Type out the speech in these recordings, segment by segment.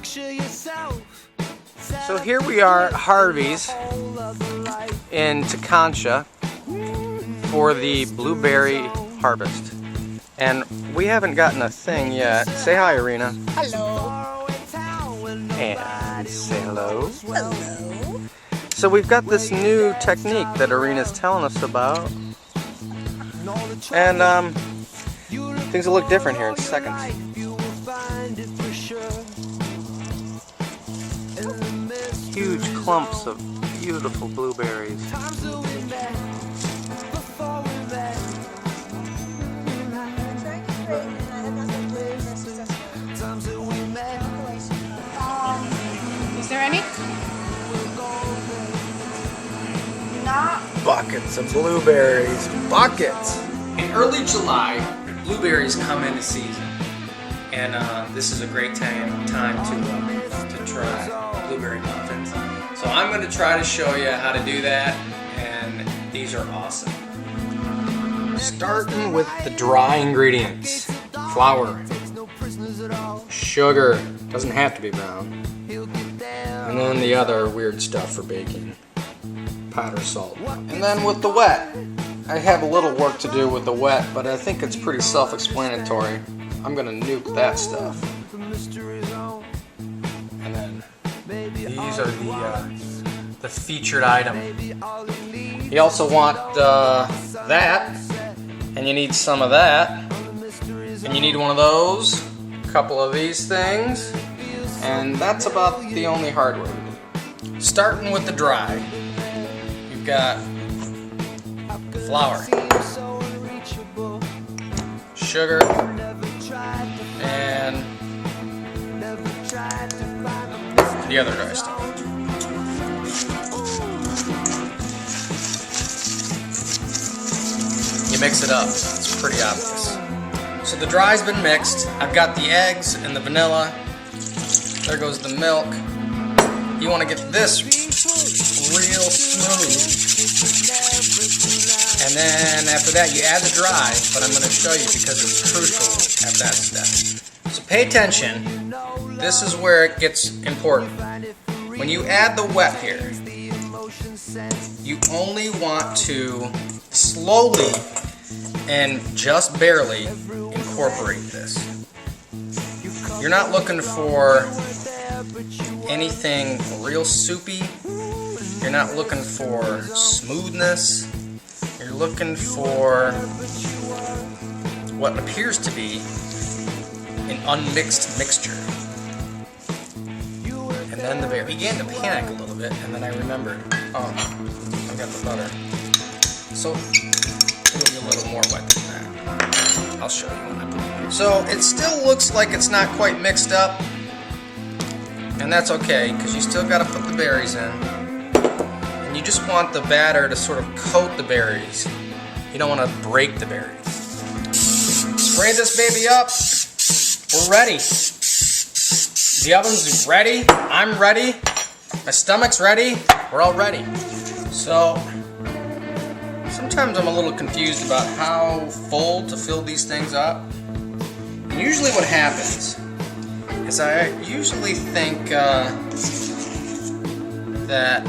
So here we are at Harvey's in Taconcha for the blueberry harvest. And we haven't gotten a thing yet. Say hi, Irina. Hello. And say hello. Hello. So we've got this new technique that Irina's telling us about. And things will look different here in seconds. Huge clumps of beautiful blueberries. Is there any? Not. Buckets of blueberries. Buckets! In early July, blueberries come into season, and this is a great time to try blueberry muffins. So I'm going to try to show you how to do that, and these are awesome. Starting with the dry ingredients. Flour. Sugar. Doesn't have to be brown. And then the other weird stuff for baking. Powder salt. And then with the wet. I have a little work to do with the wet, but I think it's pretty self-explanatory. I'm gonna nuke that stuff. And then these are the featured item. You also want that, and you need some of that, and you need one of those, a couple of these things, and that's about the only hardware. Starting with the dry, you've got flour, sugar, and the other dry stuff. You mix it up. It's pretty obvious. So the dry's been mixed. I've got the eggs and the vanilla. There goes the milk. You want to get this real smooth. And then after that you add the dry, but I'm going to show you because it's crucial at that step. So pay attention. This is where it gets important. When you add the wet here, you only want to slowly and just barely incorporate this. You're not looking for anything real soupy. You're not looking for smoothness. You're looking for what appears to be an unmixed mixture. And then the berry. I began to panic a little bit, and then I remembered, oh, I've got the butter. So it'll be a little more wet than that. I'll show you when I put it in. So it still looks like it's not quite mixed up, and that's okay, because you still got to put the berries in. And you just want the batter to sort of coat the berries. You don't want to break the berries. Spray this baby up. We're ready. The oven's ready. I'm ready. My stomach's ready. We're all ready. So sometimes I'm a little confused about how full to fill these things up. And usually what happens is I usually think that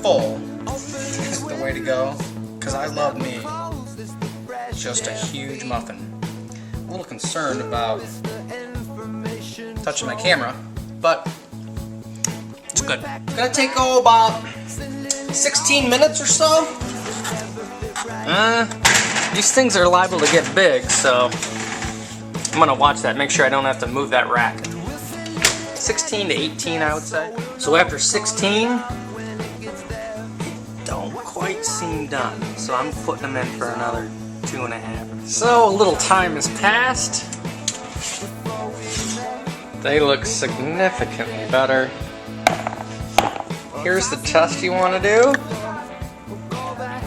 full is the way to go, because I love me just a huge muffin. I'm a little concerned about touching my camera, but it's good. It's gonna take about 16 minutes or so. These things are liable to get big, so I'm gonna watch that, make sure I don't have to move that rack. 16 to 18, I would say. So after 16, don't quite seem done. So I'm putting them in for another 2.5. So a little time has passed. They look significantly better. Here's the test you want to do.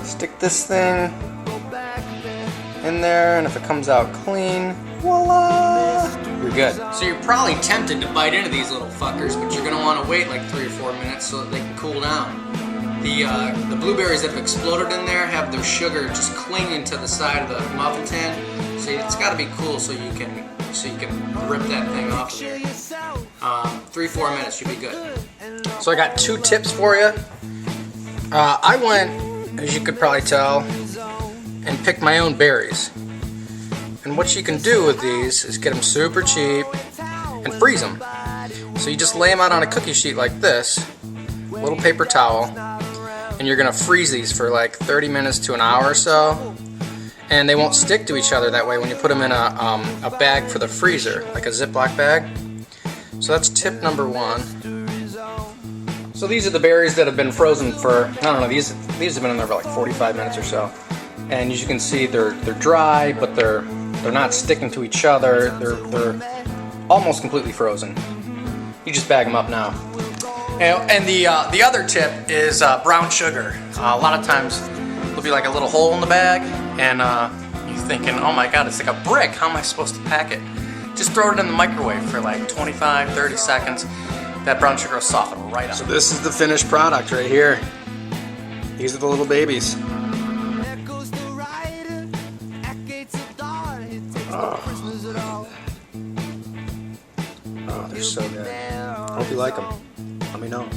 Stick this thing in there, and if it comes out clean, voila! You're good. So you're probably tempted to bite into these little fuckers, but you're going to want to wait like 3 or 4 minutes so that they can cool down. The blueberries that have exploded in there have their sugar just clinging to the side of the muffin tin, so it's got to be cool so you can rip that thing off of there. 3-4 minutes should be good. So I got 2 tips for you. I went, as you could probably tell, and picked my own berries. And what you can do with these is get them super cheap and freeze them. So you just lay them out on a cookie sheet like this, a little paper towel, and you're gonna freeze these for like 30 minutes to an hour or so. And they won't stick to each other that way when you put them in a bag for the freezer, like a Ziploc bag. So that's tip number 1. So these are the berries that have been frozen for, I don't know, these have been in there for like 45 minutes or so. And as you can see, they're dry, but they're not sticking to each other. They're almost completely frozen. You just bag them up now. And the other tip is brown sugar. A lot of times there'll be like a little hole in the bag, and you're thinking, oh my god, it's like a brick. How am I supposed to pack it? Just throw it in the microwave for like 25, 30 seconds. That brown sugar will soften right up. So this is the finished product right here. These are the little babies. Oh, they're so good. I hope you like them. Let me know.